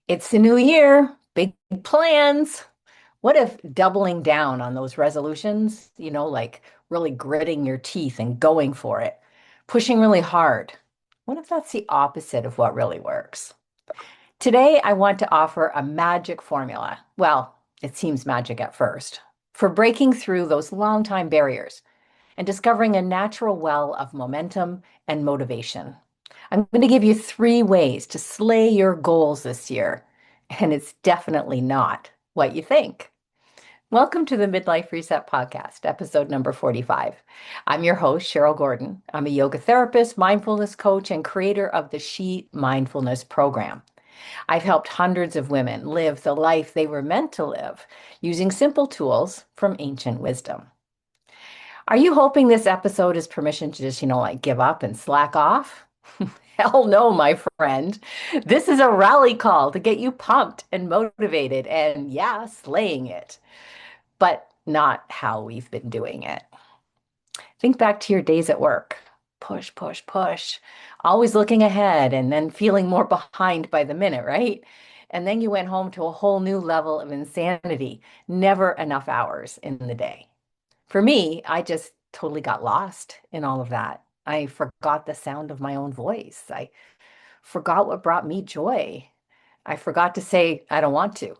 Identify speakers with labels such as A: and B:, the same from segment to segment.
A: It's a new year, big plans. What if doubling down on those resolutions, like really gritting your teeth and going for it, pushing really hard? What if that's the opposite of what really works? Today, I want to offer a magic formula. Well, it seems magic at first, for breaking through those long-time barriers and discovering a natural well of momentum and motivation. I'm going to give you 3 ways to slay your goals this year, and it's definitely not what you think. Welcome to the Midlife Reset Podcast, episode number 45. I'm your host, Cheryl Gordon. I'm a yoga therapist, mindfulness coach, and creator of the She Mindfulness program. I've helped hundreds of women live the life they were meant to live using simple tools from ancient wisdom. Are you hoping this episode is permission to just, like give up and slack off? Hell no, my friend. This is a rally call to get you pumped and motivated and, yeah, slaying it, but not how we've been doing it. Think back to your days at work. Push, push, push. Always looking ahead and then feeling more behind by the minute, right? And then you went home to a whole new level of insanity. Never enough hours in the day. For me, I just totally got lost in all of that. I forgot the sound of my own voice. I forgot what brought me joy. I forgot to say, I don't want to.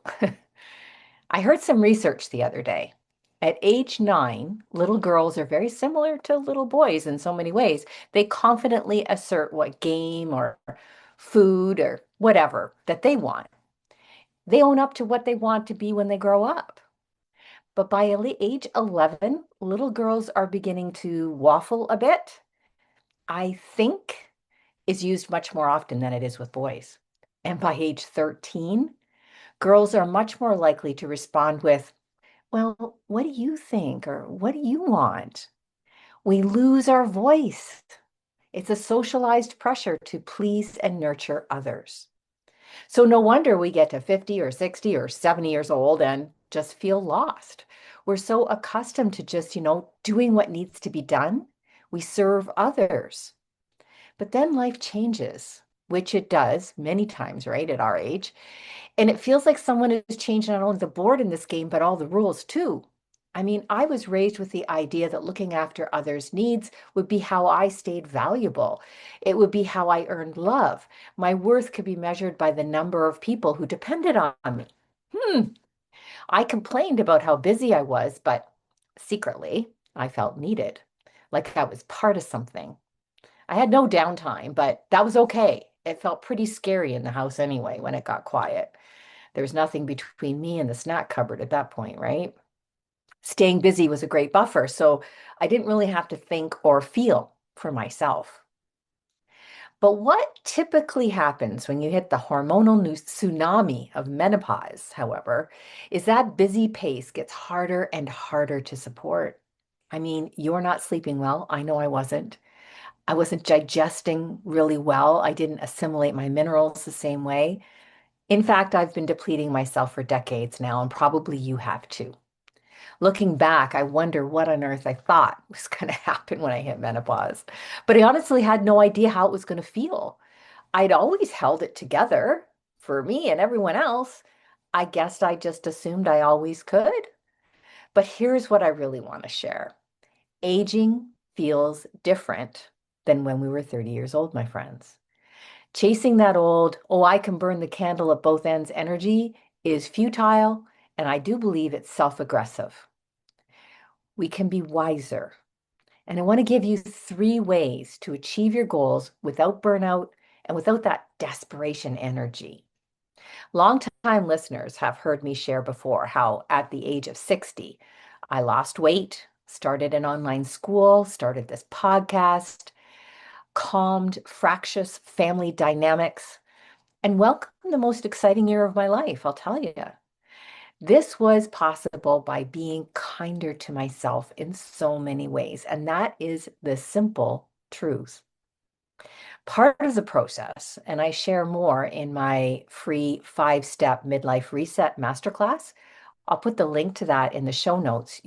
A: I heard some research the other day. At age 9, little girls are very similar to little boys in so many ways. They confidently assert what game or food or whatever that they want. They own up to what they want to be when they grow up. But by age 11, little girls are beginning to waffle a bit. I think is used much more often than it is with boys. And by age 13, girls are much more likely to respond with, well, what do you think? Or what do you want? We lose our voice. It's a socialized pressure to please and nurture others. So no wonder we get to 50 or 60 or 70 years old and just feel lost. We're so accustomed to just, doing what needs to be done. We serve others. But then life changes, which it does many times, right, at our age. And it feels like someone has changed not only the board in this game, but all the rules too. I mean, I was raised with the idea that looking after others' needs would be how I stayed valuable. It would be how I earned love. My worth could be measured by the number of people who depended on me. Hmm. I complained about how busy I was, but secretly, I felt needed, like I was part of something. I had no downtime, but that was okay. It felt pretty scary in the house anyway when it got quiet. There was nothing between me and the snack cupboard at that point, right? Staying busy was a great buffer, so I didn't really have to think or feel for myself. But what typically happens when you hit the hormonal tsunami of menopause, however, is that busy pace gets harder and harder to support. I mean, you're not sleeping well. I know I wasn't. I wasn't digesting really well. I didn't assimilate my minerals the same way. In fact, I've been depleting myself for decades now, and probably you have too. Looking back, I wonder what on earth I thought was going to happen when I hit menopause. But I honestly had no idea how it was going to feel. I'd always held it together for me and everyone else. I guess I just assumed I always could. But here's what I really want to share. Aging feels different than when we were 30 years old, my friends. Chasing that old, oh, I can burn the candle at both ends energy is futile, and I do believe it's self-aggressive. We can be wiser. And I want to give you 3 ways to achieve your goals without burnout and without that desperation energy. Longtime listeners have heard me share before how at the age of 60, I lost weight, started an online school, started this podcast, calmed fractious family dynamics, and welcomed the most exciting year of my life, I'll tell you. This was possible by being kinder to myself in so many ways. And that is the simple truth. Part of the process, and I share more in my free 5-step midlife reset masterclass. I'll put the link to that in the show notes.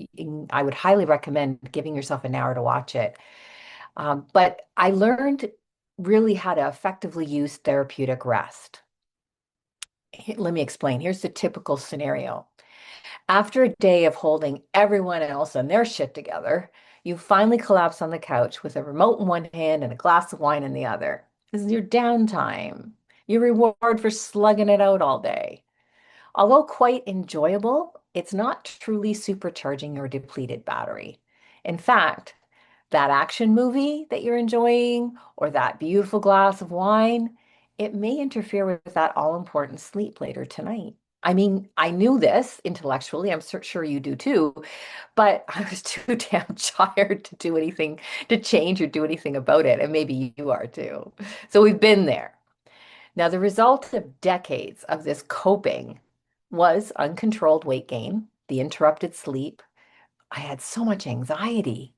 A: I would highly recommend giving yourself an hour to watch it. But I learned really how to effectively use therapeutic rest. Let me explain. Here's the typical scenario. After a day of holding everyone else and their shit together, you finally collapse on the couch with a remote in one hand and a glass of wine in the other. This is your downtime, your reward for slugging it out all day. Although quite enjoyable, it's not truly supercharging your depleted battery. In fact, that action movie that you're enjoying or that beautiful glass of wine, it may interfere with that all important sleep later tonight. I mean, I knew this intellectually. I'm sure you do too, but I was too damn tired to do anything to change or do anything about it. And maybe you are too. So we've been there. Now, the result of decades of this coping was uncontrolled weight gain, the interrupted sleep. I had so much anxiety,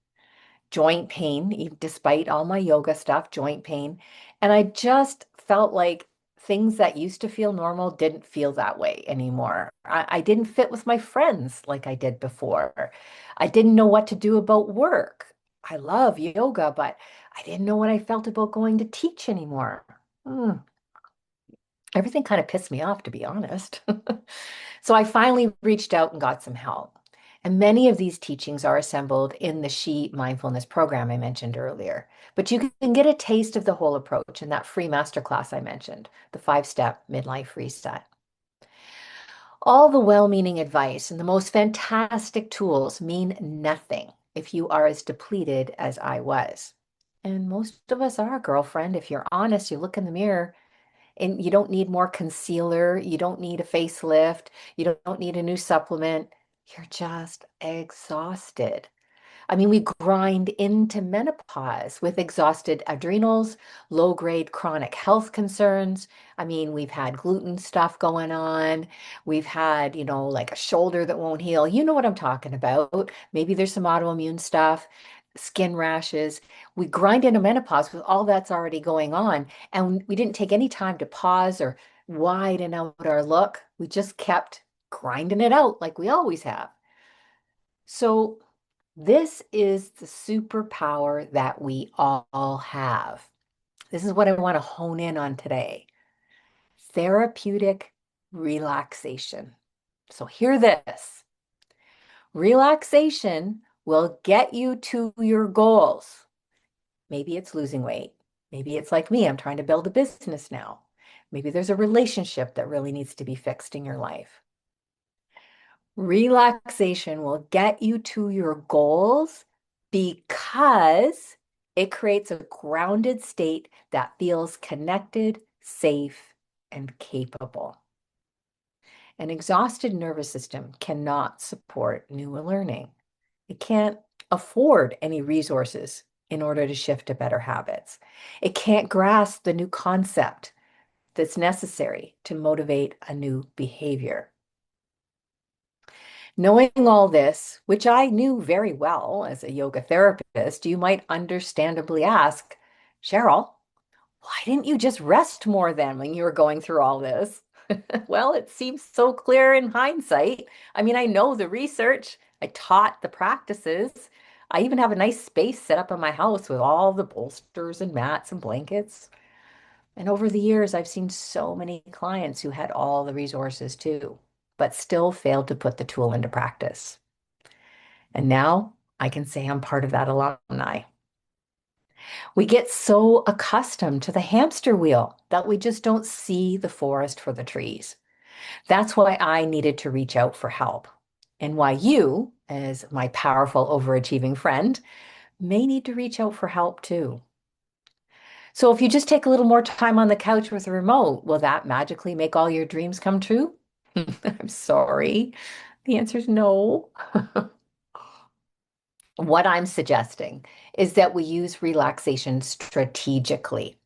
A: joint pain, despite all my yoga stuff, joint pain. And I just felt like things that used to feel normal didn't feel that way anymore. I didn't fit with my friends like I did before. I didn't know what to do about work. I love yoga, but I didn't know what I felt about going to teach anymore. Mm, Everything kind of pissed me off, to be honest. So I finally reached out and got some help. And many of these teachings are assembled in the She Mindfulness program I mentioned earlier. But you can get a taste of the whole approach in that free masterclass I mentioned, the 5-step midlife reset. All the well-meaning advice and the most fantastic tools mean nothing if you are as depleted as I was. And most of us are, girlfriend. If you're honest, you look in the mirror and you don't need more concealer. You don't need a facelift. You don't need a new supplement. You're just exhausted. I mean, we grind into menopause with exhausted adrenals, low-grade chronic health concerns. I mean, we've had gluten stuff going on. We've had, like a shoulder that won't heal. You know what I'm talking about. Maybe there's some autoimmune stuff, skin rashes. We grind into menopause with all that's already going on. And we didn't take any time to pause or widen out our look. We just kept grinding it out like we always have. So, this is the superpower that we all have. This is what I want to hone in on today. Therapeutic relaxation. So hear this. Relaxation will get you to your goals. Maybe it's losing weight. Maybe it's like me, I'm trying to build a business now. Maybe there's a relationship that really needs to be fixed in your life. Relaxation will get you to your goals because it creates a grounded state that feels connected, safe, and capable. An exhausted nervous system cannot support new learning. It can't afford any resources in order to shift to better habits. It can't grasp the new concept that's necessary to motivate a new behavior. Knowing all this, which I knew very well as a yoga therapist, you might understandably ask, Cheryl, why didn't you just rest more then when you were going through all this? Well, it seems so clear in hindsight. I mean, I know the research, I taught the practices. I even have a nice space set up in my house with all the bolsters and mats and blankets. And over the years, I've seen so many clients who had all the resources too, but still failed to put the tool into practice. And now I can say I'm part of that alumni. We get so accustomed to the hamster wheel that we just don't see the forest for the trees. That's why I needed to reach out for help, and why you, as my powerful, overachieving friend, may need to reach out for help too. So if you just take a little more time on the couch with a remote, will that magically make all your dreams come true? I'm sorry. The answer is no. What I'm suggesting is that we use relaxation strategically.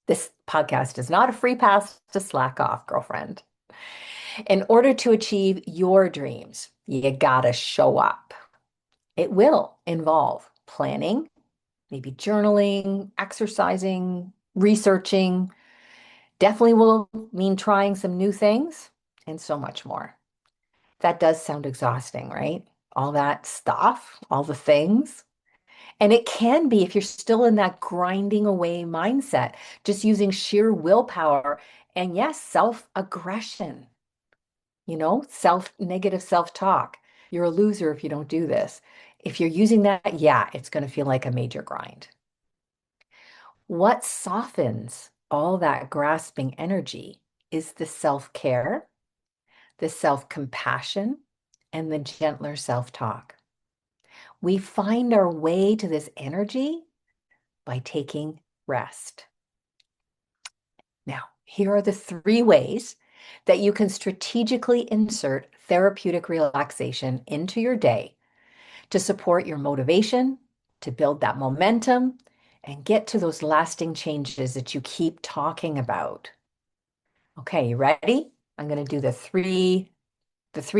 A: This podcast is not a free pass to slack off, girlfriend. In order to achieve your dreams, you gotta show up. It will involve planning, maybe journaling, exercising, researching. Definitely will mean trying some new things and so much more. That does sound exhausting, right? All that stuff, all the things. And it can be if you're still in that grinding away mindset, just using sheer willpower and yes, self-aggression. Negative self-talk. You're a loser if you don't do this. If you're using that, yeah, it's going to feel like a major grind. What softens all that grasping energy is the self-care, the self-compassion, and the gentler self-talk. We find our way to this energy by taking rest. Now, here are the three ways that you can strategically insert therapeutic relaxation into your day to support your motivation, to build that momentum, and get to those lasting changes that you keep talking about. Okay, you ready? I'm going to do the three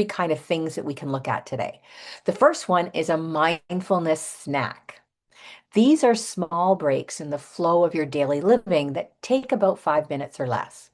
A: kind of things that we can look at today. The first one is a mindfulness snack. These are small breaks in the flow of your daily living that take about 5 minutes or less.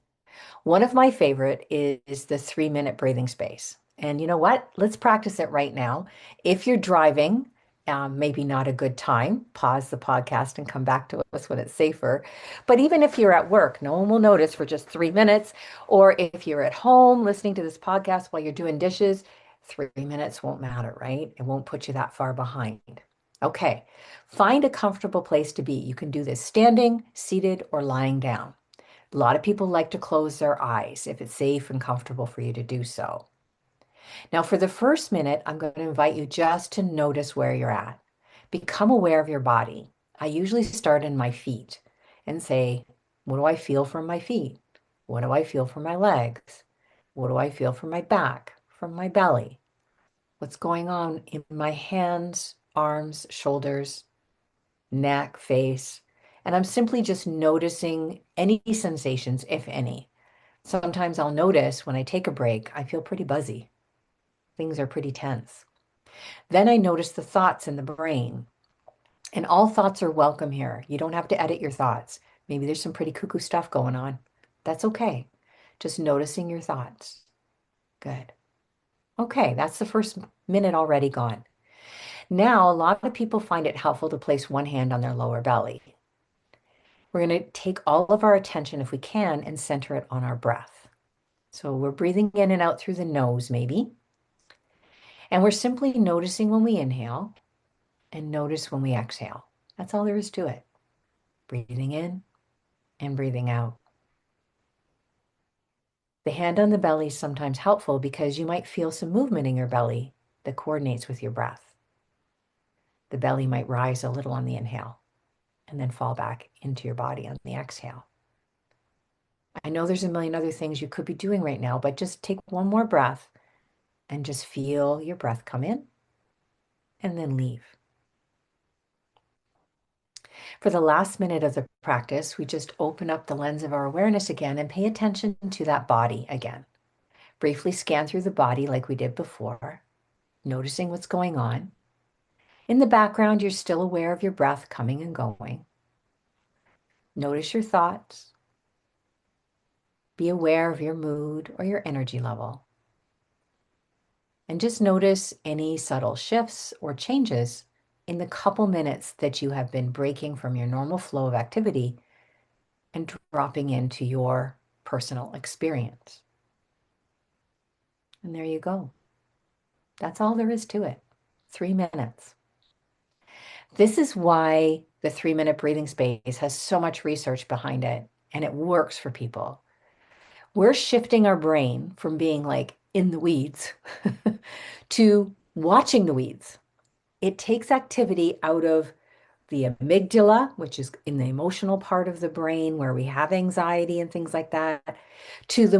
A: One of my favorite is the 3 minute breathing space. And you know what? Let's practice it right now. If you're driving, maybe not a good time, pause the podcast and come back to us when it's safer. But even if you're at work, no one will notice for just 3 minutes. Or if you're at home listening to this podcast while you're doing dishes, 3 minutes won't matter, right? It won't put you that far behind. Okay, find a comfortable place to be. You can do this standing, seated, or lying down. A lot of people like to close their eyes if it's safe and comfortable for you to do so. Now, for the first minute, I'm going to invite you just to notice where you're at. Become aware of your body. I usually start in my feet and say, what do I feel from my feet? What do I feel from my legs? What do I feel from my back, from my belly? What's going on in my hands, arms, shoulders, neck, face? And I'm simply just noticing any sensations, if any. Sometimes I'll notice when I take a break, I feel pretty buzzy. Things are pretty tense. Then I notice the thoughts in the brain. And all thoughts are welcome here. You don't have to edit your thoughts. Maybe there's some pretty cuckoo stuff going on. That's okay. Just noticing your thoughts. Good. Okay, that's the first minute already gone. Now, a lot of people find it helpful to place one hand on their lower belly. We're going to take all of our attention, if we can, and center it on our breath. So we're breathing in and out through the nose, maybe. And we're simply noticing when we inhale and notice when we exhale. That's all there is to it. Breathing in and breathing out. The hand on the belly is sometimes helpful because you might feel some movement in your belly that coordinates with your breath. The belly might rise a little on the inhale and then fall back into your body on the exhale. I know there's a million other things you could be doing right now, but just take one more breath and just feel your breath come in and then leave. For the last minute of the practice, we just open up the lens of our awareness again and pay attention to that body again. Briefly scan through the body like we did before, noticing what's going on. In the background, you're still aware of your breath coming and going. Notice your thoughts. Be aware of your mood or your energy level. And just notice any subtle shifts or changes in the couple minutes that you have been breaking from your normal flow of activity and dropping into your personal experience. And there you go. That's all there is to it. 3 minutes. This is why the 3 minute breathing space has so much research behind it, and it works for people. We're shifting our brain from being like in the weeds to watching the weeds. It takes activity out of the amygdala, which is in the emotional part of the brain where we have anxiety and things like that, to the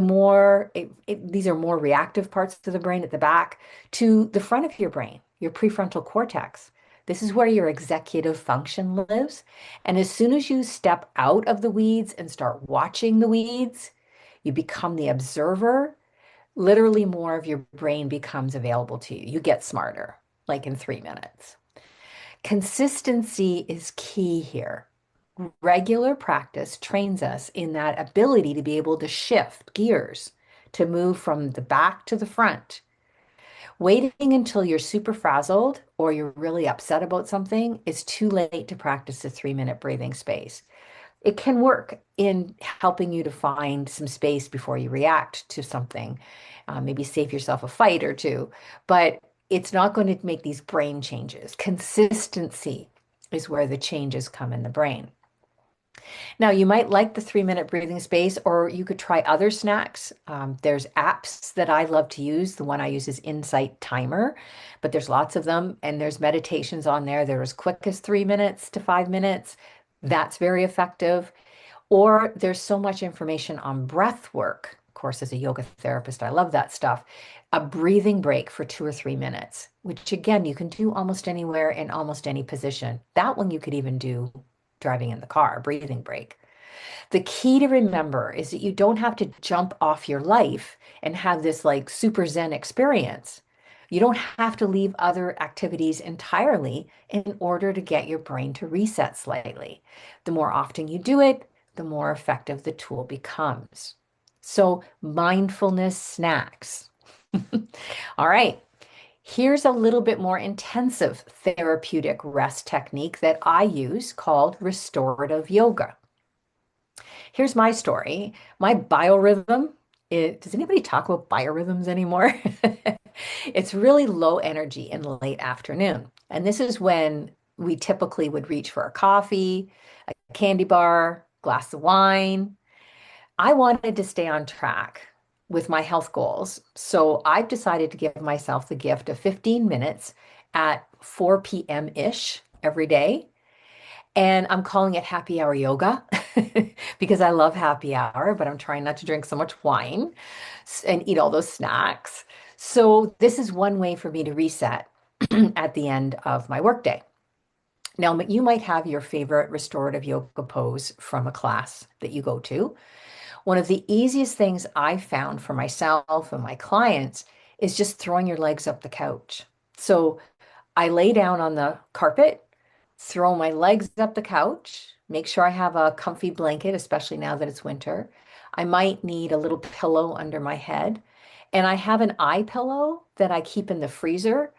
A: these are more reactive parts of the brain at the back, to the front of your brain, your prefrontal cortex. This is where your executive function lives. And as soon as you step out of the weeds and start watching the weeds, you become the observer. Literally, more of your brain becomes available to you. You get smarter, like in 3 minutes. Consistency is key here. Regular practice trains us in that ability to be able to shift gears, to move from the back to the front. Waiting until you're super frazzled or you're really upset about something is too late to practice the 3 minute breathing space. It can work in helping you to find some space before you react to something, maybe save yourself a fight or two, but it's not going to make these brain changes. Consistency is where the changes come in the brain. Now, you might like the 3 minute breathing space, or you could try other snacks. There's apps that I love to use. The one I use is Insight Timer, but there's lots of them, and there's meditations on there. They're as quick as 3 minutes to 5 minutes. That's very effective. Or there's so much information on breath work. Of course, as a yoga therapist, I love that stuff. A breathing break for 2 or 3 minutes, which again, you can do almost anywhere in almost any position. That one you could even do driving in the car, breathing break. The key to remember is that you don't have to jump off your life and have this like super Zen experience. You don't have to leave other activities entirely in order to get your brain to reset slightly. The more often you do it, the more effective the tool becomes. So, mindfulness snacks. All right. Here's a little bit more intensive therapeutic rest technique that I use called restorative yoga. Here's my story. My biorhythm, does anybody talk about biorhythms anymore? It's really low energy in the late afternoon. And this is when we typically would reach for a coffee, a candy bar, glass of wine. I wanted to stay on track with my health goals. So I've decided to give myself the gift of 15 minutes at 4 p.m. ish every day. And I'm calling it happy hour yoga because I love happy hour, but I'm trying not to drink so much wine and eat all those snacks. So this is one way for me to reset at the end of my workday. Now, you might have your favorite restorative yoga pose from a class that you go to. One of the easiest things I found for myself and my clients is just throwing your legs up the couch. So I lay down on the carpet, throw my legs up the couch, make sure I have a comfy blanket, especially now that it's winter. I might need a little pillow under my head. And I have an eye pillow that I keep in the freezer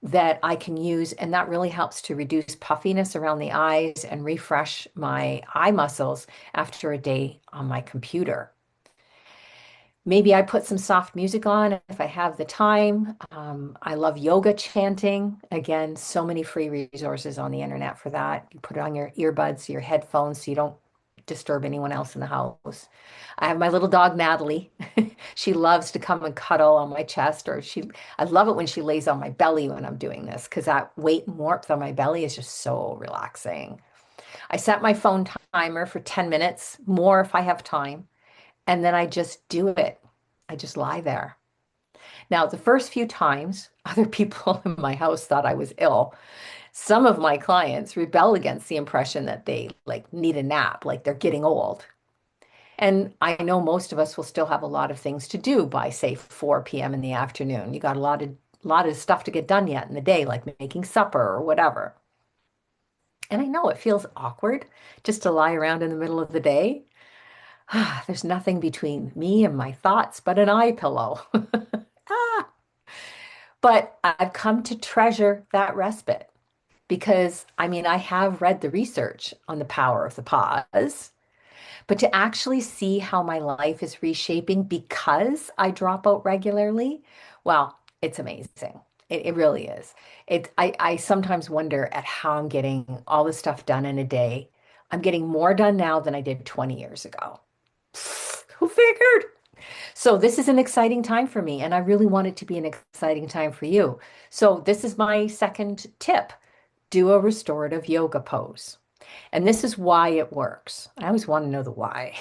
A: that I can use, and that really helps to reduce puffiness around the eyes and refresh my eye muscles after a day on my computer. Maybe I put some soft music on if I have the time. I love yoga chanting. Again, so many free resources on the internet for that. You put it on your earbuds, your headphones, so you don't disturb anyone else in the house. I have my little dog, Natalie. She loves to come and cuddle on my chest, I love it when she lays on my belly when I'm doing this because that weight and warmth on my belly is just so relaxing. I set my phone timer for 10 minutes, more if I have time. And then I just do it. I just lie there. Now, the first few times, other people in my house thought I was ill. Some of my clients rebel against the impression that they like need a nap, like they're getting old. And I know most of us will still have a lot of things to do by, say, 4 p.m. in the afternoon. You got a lot of stuff to get done yet in the day, like making supper or whatever. And I know it feels awkward just to lie around in the middle of the day. There's nothing between me and my thoughts but an eye pillow. Ah, but I've come to treasure that respite because I mean, I have read the research on the power of the pause, but to actually see how my life is reshaping because I drop out regularly, well, it's amazing. It really is. I sometimes wonder at how I'm getting all this stuff done in a day. I'm getting more done now than I did 20 years ago. Who figured? So this is an exciting time for me, and I really want it to be an exciting time for you. So this is my second tip. Do a restorative yoga pose. And this is why it works. I always want to know the why.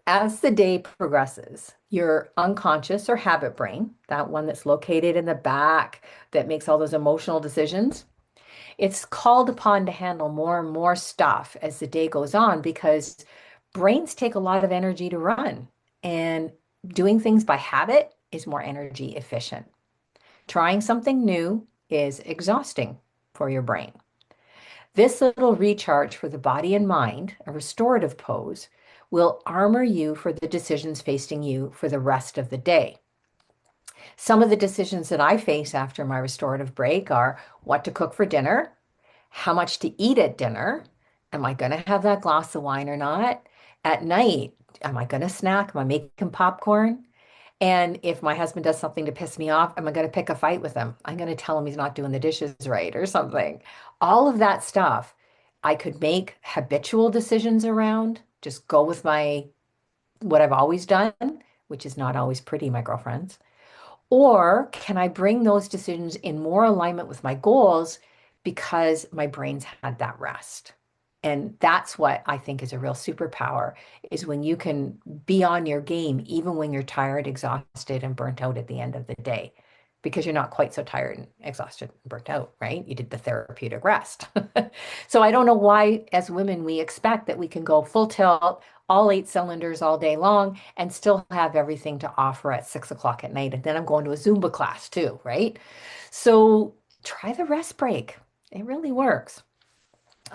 A: As the day progresses, your unconscious or habit brain, that one that's located in the back that makes all those emotional decisions, it's called upon to handle more and more stuff as the day goes on because brains take a lot of energy to run, and doing things by habit is more energy efficient. Trying something new is exhausting for your brain. This little recharge for the body and mind, a restorative pose, will armor you for the decisions facing you for the rest of the day. Some of the decisions that I face after my restorative break are what to cook for dinner, how much to eat at dinner, Am I going to have that glass of wine or not? At night, am I going to snack? Am I making popcorn? And if my husband does something to piss me off, am I going to pick a fight with him? I'm going to tell him he's not doing the dishes right or something. All of that stuff, I could make habitual decisions around, just go with my what I've always done, which is not always pretty, my girlfriends. Or can I bring those decisions in more alignment with my goals because my brain's had that rest? And that's what I think is a real superpower is when you can be on your game, even when you're tired, exhausted, and burnt out at the end of the day, because you're not quite so tired and exhausted and burnt out, right? You did the therapeutic rest. So I don't know why, as women, we expect that we can go full tilt, all eight cylinders all day long, and still have everything to offer at 6 o'clock at night. And then I'm going to a Zumba class too, right? So try the rest break. It really works.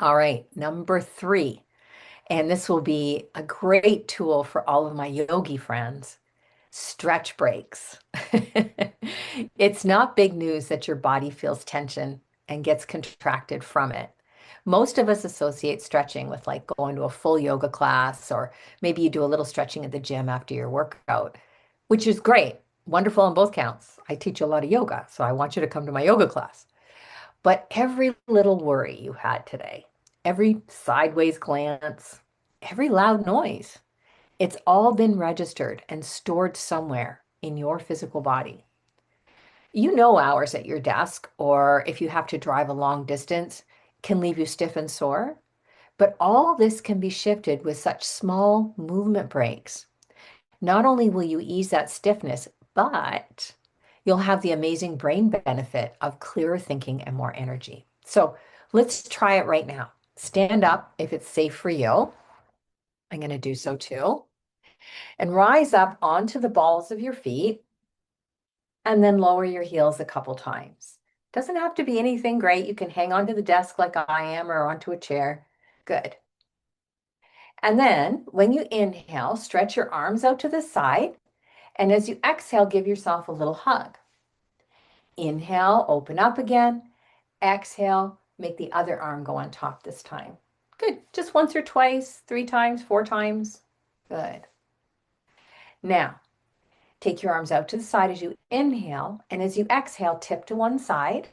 A: All right, number three, and this will be a great tool for all of my yogi friends, stretch breaks. It's not big news that your body feels tension and gets contracted from it. Most of us associate stretching with like going to a full yoga class, or maybe you do a little stretching at the gym after your workout, which is great, wonderful on both counts. I teach a lot of yoga, so I want you to come to my yoga class. But every little worry you had today, every sideways glance, every loud noise, it's all been registered and stored somewhere in your physical body. You know, hours at your desk, or if you have to drive a long distance, can leave you stiff and sore. But all this can be shifted with such small movement breaks. Not only will you ease that stiffness, but you'll have the amazing brain benefit of clearer thinking and more energy. So let's try it right now. Stand up if it's safe for you. I'm going to do so too. And rise up onto the balls of your feet and then lower your heels a couple times. Doesn't have to be anything great. You can hang onto the desk like I am or onto a chair. Good. And then when you inhale, stretch your arms out to the side. And as you exhale, give yourself a little hug. Inhale, open up again. Exhale, make the other arm go on top this time. Good. Just once or twice, 3 times, 4 times. Good. Now, take your arms out to the side as you inhale. And as you exhale, tip to one side.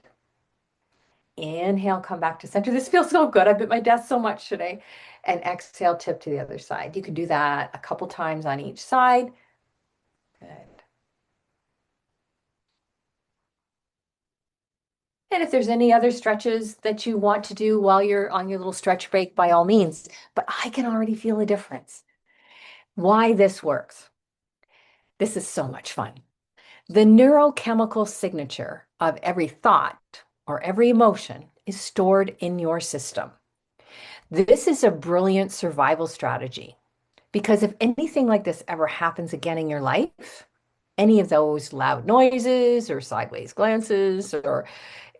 A: Inhale, come back to center. This feels so good. I've been at my desk so much today. And exhale, tip to the other side. You can do that a couple times on each side. Good. And if there's any other stretches that you want to do while you're on your little stretch break, by all means. But I can already feel a difference. Why this works. This is so much fun. The neurochemical signature of every thought or every emotion is stored in your system. This is a brilliant survival strategy because if anything like this ever happens again in your life, any of those loud noises or sideways glances or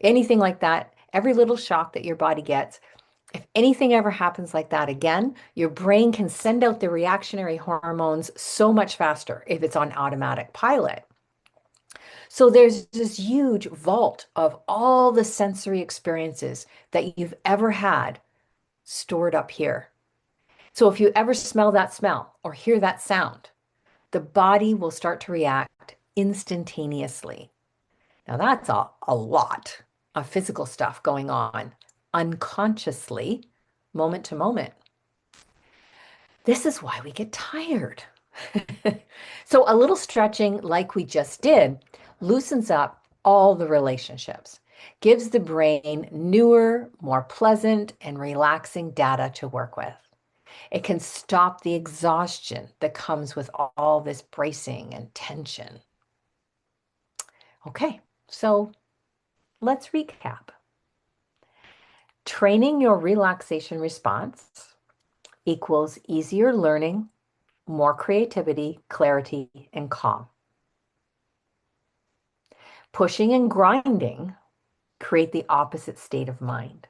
A: anything like that, every little shock that your body gets, if anything ever happens like that again, your brain can send out the reactionary hormones so much faster if it's on automatic pilot. So there's this huge vault of all the sensory experiences that you've ever had stored up here. So if you ever smell that smell or hear that sound, the body will start to react instantaneously. Now that's a lot of physical stuff going on unconsciously, moment to moment. This is why we get tired. So a little stretching like we just did loosens up all the relationships, gives the brain newer, more pleasant, and relaxing data to work with. It can stop the exhaustion that comes with all this bracing and tension. Okay, so let's recap. Training your relaxation response equals easier learning, more creativity, clarity, and calm. Pushing and grinding create the opposite state of mind.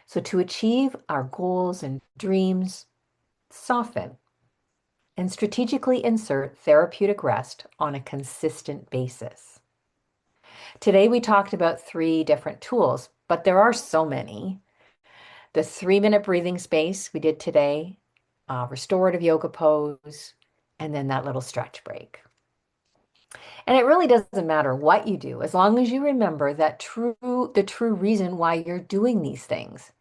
A: So to achieve our goals and dreams, soften and strategically insert therapeutic rest on a consistent basis. Today we talked about 3 different tools, but there are so many. The 3-minute breathing space we did today, restorative yoga pose, and then that little stretch break. And it really doesn't matter what you do, as long as you remember that the true reason why you're doing these things.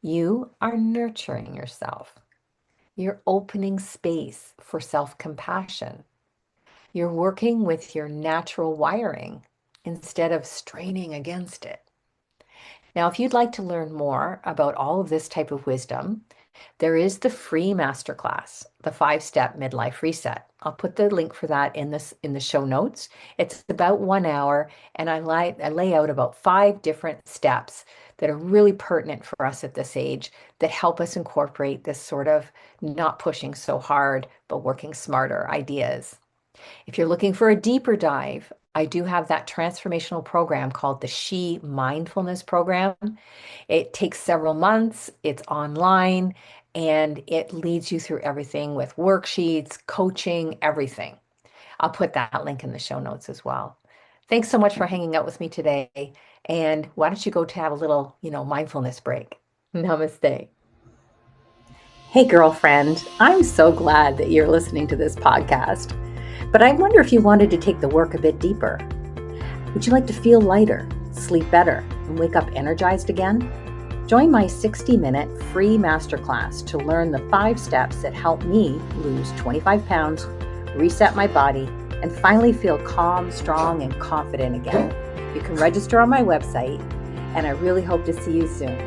A: You are nurturing yourself. You're opening space for self-compassion. You're working with your natural wiring instead of straining against it. Now, if you'd like to learn more about all of this type of wisdom, there is the free masterclass, the 5-step midlife reset. I'll put the link for that in the show notes. It's about 1 hour, and I lay out about 5 different steps that are really pertinent for us at this age that help us incorporate this sort of not pushing so hard, but working smarter ideas. If you're looking for a deeper dive, I do have that transformational program called the She Mindfulness Program. It takes several months, it's online, and it leads you through everything with worksheets, coaching, everything. I'll put that link in the show notes as well. Thanks so much for hanging out with me today. And why don't you go to have a little, mindfulness break? Namaste. Hey, girlfriend, I'm so glad that you're listening to this podcast. But I wonder if you wanted to take the work a bit deeper. Would you like to feel lighter, sleep better, and wake up energized again? Join my 60-minute free masterclass to learn the 5 steps that help me lose 25 pounds, reset my body, and finally feel calm, strong, and confident again. You can register on my website, and I really hope to see you soon.